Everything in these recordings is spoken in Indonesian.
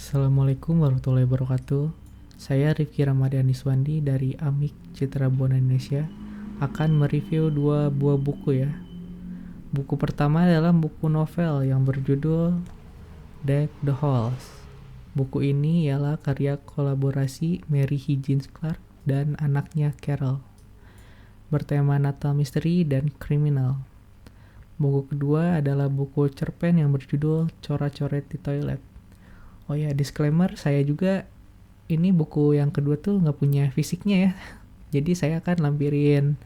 Assalamualaikum warahmatullahi wabarakatuh. Saya Rifki Ramadhani Iswandi dari Amik Citra Buana Indonesia akan mereview dua buah buku ya. Buku pertama adalah buku novel yang berjudul Deck the Halls. Buku ini ialah karya kolaborasi Mary Higgins Clark dan anaknya Carol, bertema Natal misteri dan kriminal. Buku kedua adalah buku cerpen yang berjudul Coret-coret di Toilet. Oh ya, disclaimer, saya juga ini buku yang kedua tuh nggak punya fisiknya ya. Jadi saya akan lampirin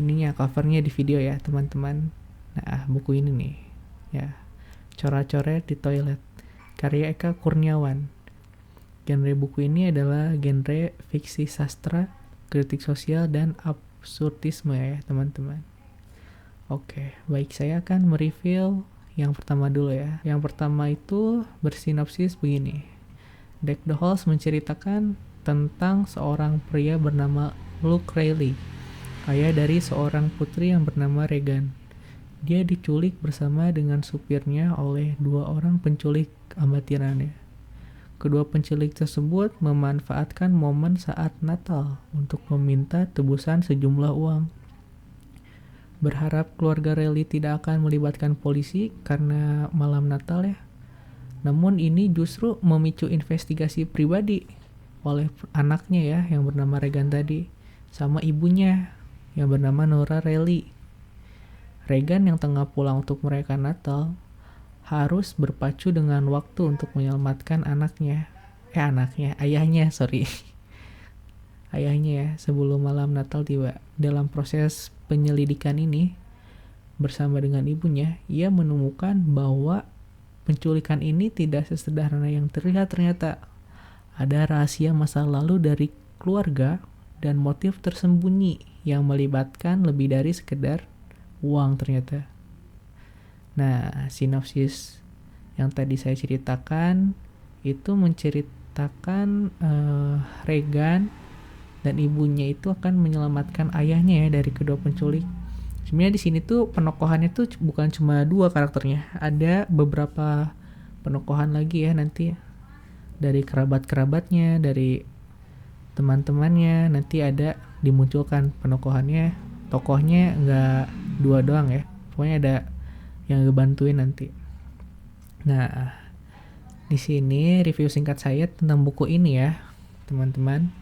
ininya, covernya di video ya teman-teman. Nah, buku ini nih ya, Coret-coret di Toilet, karya Eka Kurniawan. Genre buku ini adalah genre fiksi sastra, kritik sosial, dan absurdisme ya teman-teman. Oke, baik, saya akan mereview yang pertama dulu ya. Yang pertama itu bersinopsis begini. Deck the Halls menceritakan tentang seorang pria bernama Luke Riley, ayah dari seorang putri yang bernama Regan. Dia diculik bersama dengan supirnya oleh dua orang penculik amatirannya. Kedua penculik tersebut memanfaatkan momen saat Natal untuk meminta tebusan sejumlah uang. Berharap keluarga Riley tidak akan melibatkan polisi karena malam Natal ya. Namun ini justru memicu investigasi pribadi oleh anaknya ya yang bernama Regan tadi, sama ibunya yang bernama Nora Riley. Regan yang tengah pulang untuk merayakan Natal harus berpacu dengan waktu untuk menyelamatkan ayahnya ya sebelum malam Natal tiba. Dalam proses penyelidikan ini bersama dengan ibunya, ia menemukan bahwa penculikan ini tidak sesederhana yang terlihat. Ternyata ada rahasia masa lalu dari keluarga dan motif tersembunyi yang melibatkan lebih dari sekedar uang ternyata. Nah, sinopsis yang tadi saya ceritakan itu menceritakan Regan dan ibunya itu akan menyelamatkan ayahnya ya dari kedua penculik. Sebenarnya di sini tuh penokohannya tuh bukan cuma dua karakternya, ada beberapa penokohan lagi ya nanti, dari kerabat-kerabatnya, dari teman-temannya, nanti ada dimunculkan penokohannya. Tokohnya nggak dua doang ya, pokoknya ada yang ngebantuin nanti. Nah, di sini review singkat saya tentang buku ini ya teman-teman.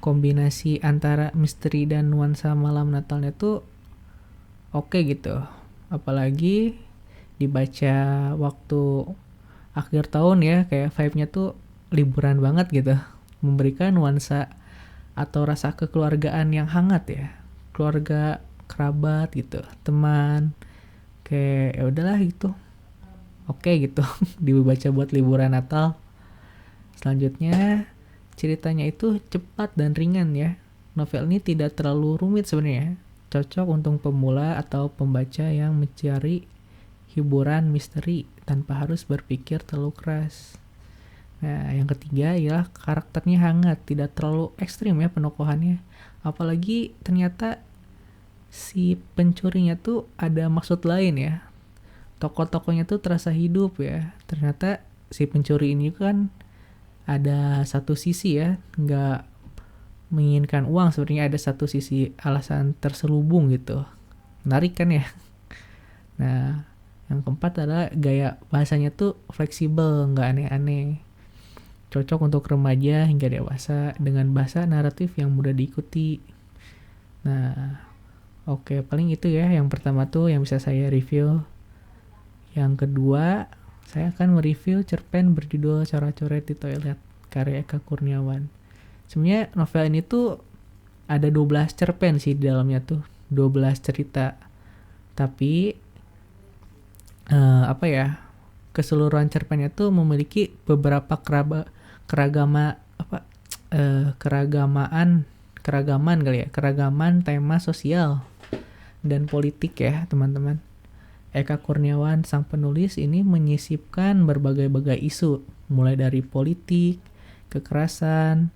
Kombinasi antara misteri dan nuansa malam Natalnya tuh oke gitu. Apalagi dibaca waktu akhir tahun ya, kayak vibe-nya tuh liburan banget gitu. Memberikan nuansa atau rasa kekeluargaan yang hangat ya. Keluarga, kerabat gitu, teman. Kayak ya udahlah gitu. Oke gitu. Dibaca buat liburan Natal. Selanjutnya ceritanya itu cepat dan ringan ya. Novel ini tidak terlalu rumit sebenarnya. Cocok untuk pemula atau pembaca yang mencari hiburan misteri tanpa harus berpikir terlalu keras. Nah, yang ketiga ialah karakternya hangat, tidak terlalu ekstrim ya penokohannya. Apalagi ternyata si pencurinya tuh ada maksud lain ya. Tokoh-tokohnya tuh terasa hidup ya. Ternyata si pencuri ini kan ada satu sisi ya, nggak menginginkan uang, sebenarnya ada satu sisi alasan terselubung gitu. Menarik kan ya. Nah, yang keempat adalah gaya bahasanya tuh fleksibel, nggak aneh-aneh. Cocok untuk remaja hingga dewasa dengan bahasa naratif yang mudah diikuti. Nah, oke, paling itu ya yang pertama tuh yang bisa saya review. Yang kedua, saya akan mereview cerpen berjudul Coret-coret di Toilet, karya Eka Kurniawan. Sebenarnya novel ini tuh ada 12 cerpen sih di dalamnya tuh, 12 cerita. Tapi keseluruhan cerpennya tuh memiliki beberapa keragaman tema sosial dan politik ya teman-teman. Eka Kurniawan, sang penulis ini menyisipkan berbagai isu, mulai dari politik, kekerasan,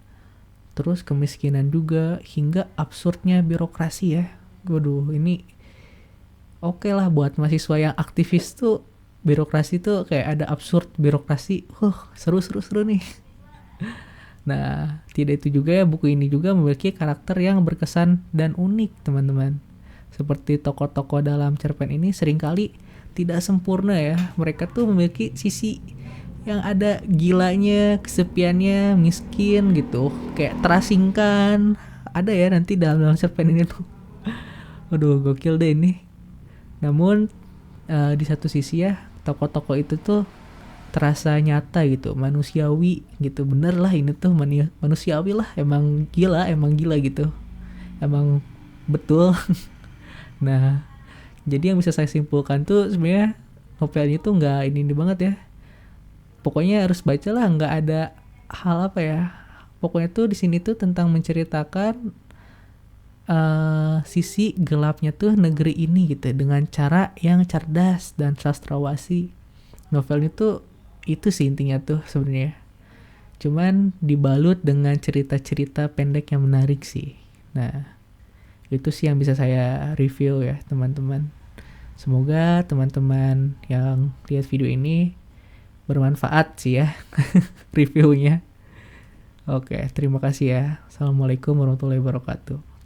terus kemiskinan juga, hingga absurdnya birokrasi ya. Waduh, ini oke lah buat mahasiswa yang aktivis tuh birokrasi tuh kayak ada absurd birokrasi. Seru nih. Nah, tidak itu juga ya, buku ini juga memiliki karakter yang berkesan dan unik, teman-teman. Seperti tokoh-tokoh dalam cerpen ini seringkali tidak sempurna ya. Mereka tuh memiliki sisi yang ada gilanya, kesepiannya, miskin gitu. Kayak terasingkan. Ada ya nanti dalam cerpen ini tuh. Waduh, gokil deh ini. Namun di satu sisi ya, tokoh-tokoh itu tuh terasa nyata gitu, manusiawi gitu. Bener lah ini tuh manusiawi lah, emang gila gitu, emang betul. Nah, jadi yang bisa saya simpulkan tuh sebenarnya novelnya tuh nggak ini banget ya, pokoknya harus baca lah, nggak ada hal apa ya, pokoknya tuh di sini tuh tentang menceritakan sisi gelapnya tuh negeri ini gitu dengan cara yang cerdas dan sastrawasi. Novelnya tuh itu sih intinya tuh sebenarnya, cuman dibalut dengan cerita-cerita pendek yang menarik sih. Nah, itu sih yang bisa saya review ya teman-teman. Semoga teman-teman yang lihat video ini bermanfaat sih ya reviewnya. Oke, terima kasih ya. Assalamualaikum warahmatullahi wabarakatuh.